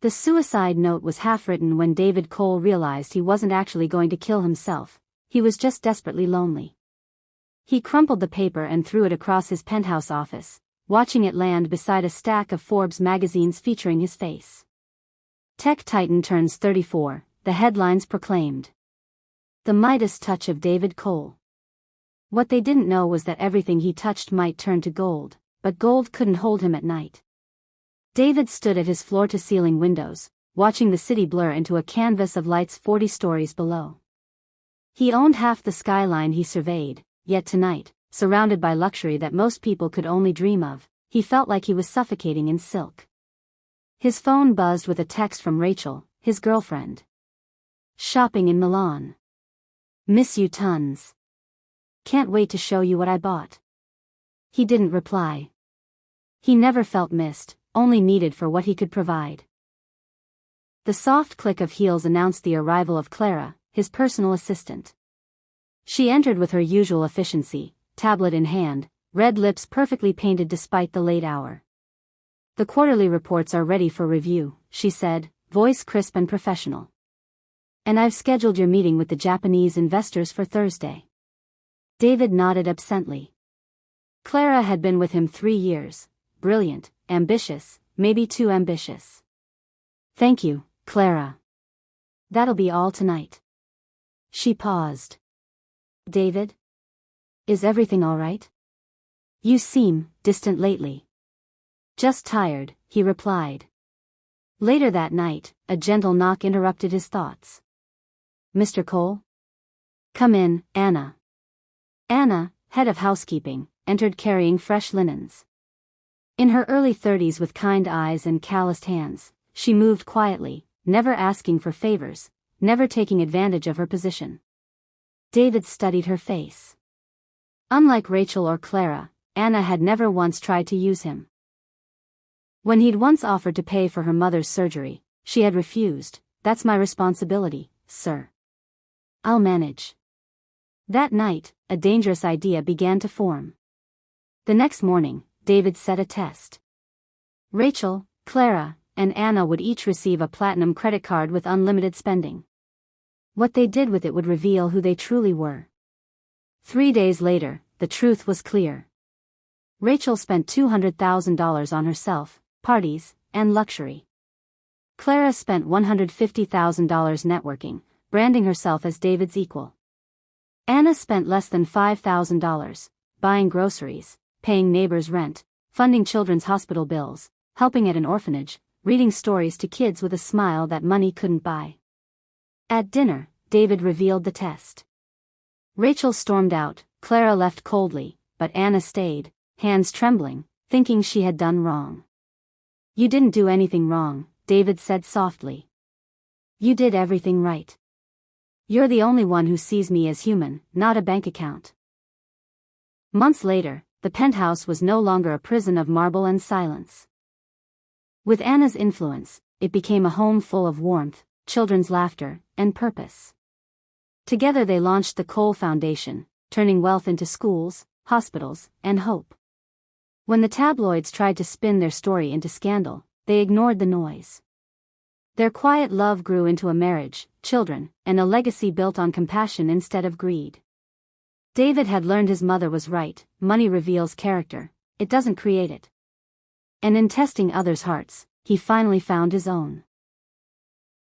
The suicide note was half-written when David Cole realized he wasn't actually going to kill himself, he was just desperately lonely. He crumpled the paper and threw it across his penthouse office, watching it land beside a stack of Forbes magazines featuring his face. Tech Titan turns 34, the headlines proclaimed. The Midas touch of David Cole. What they didn't know was that everything he touched might turn to gold, but gold couldn't hold him at night. David stood at his floor-to-ceiling windows, watching the city blur into a canvas of lights 40 stories below. He owned half the skyline he surveyed, yet tonight, surrounded by luxury that most people could only dream of, he felt like he was suffocating in silk. His phone buzzed with a text from Rachel, his girlfriend. Shopping in Milan. Miss you tons. Can't wait to show you what I bought. He didn't reply. He never felt missed, only needed for what he could provide. The soft click of heels announced the arrival of Clara, his personal assistant. She entered with her usual efficiency, tablet in hand, red lips perfectly painted despite the late hour. The quarterly reports are ready for review, she said, voice crisp and professional. And I've scheduled your meeting with the Japanese investors for Thursday. David nodded absently. Clara had been with him 3 years, brilliant, ambitious, maybe too ambitious. Thank you, Clara. That'll be all tonight. She paused. David? Is everything all right? You seem distant lately. Just tired, he replied. Later that night, a gentle knock interrupted his thoughts. Mr. Cole? Come in, Anna. Anna, head of housekeeping, entered carrying fresh linens. In her early 30s with kind eyes and calloused hands, she moved quietly, never asking for favors, never taking advantage of her position. David studied her face. Unlike Rachel or Clara, Anna had never once tried to use him. When he'd once offered to pay for her mother's surgery, she had refused. That's my responsibility, sir. I'll manage. That night, a dangerous idea began to form. The next morning, David set a test. Rachel, Clara, and Anna would each receive a platinum credit card with unlimited spending. What they did with it would reveal who they truly were. 3 days later, the truth was clear. Rachel spent $200,000 on herself, parties, and luxury. Clara spent $150,000 networking, branding herself as David's equal. Anna spent less than $5,000, buying groceries, paying neighbors' rent, funding children's hospital bills, helping at an orphanage, reading stories to kids with a smile that money couldn't buy. At dinner, David revealed the test. Rachel stormed out, Clara left coldly, but Anna stayed, hands trembling, thinking she had done wrong. You didn't do anything wrong, David said softly. You did everything right. You're the only one who sees me as human, not a bank account. Months later, the penthouse was no longer a prison of marble and silence. With Anna's influence, it became a home full of warmth, children's laughter, and purpose. Together they launched the Cole Foundation, turning wealth into schools, hospitals, and hope. When the tabloids tried to spin their story into scandal, they ignored the noise. Their quiet love grew into a marriage, children, and a legacy built on compassion instead of greed. David had learned his mother was right, money reveals character, it doesn't create it. And in testing others' hearts, he finally found his own.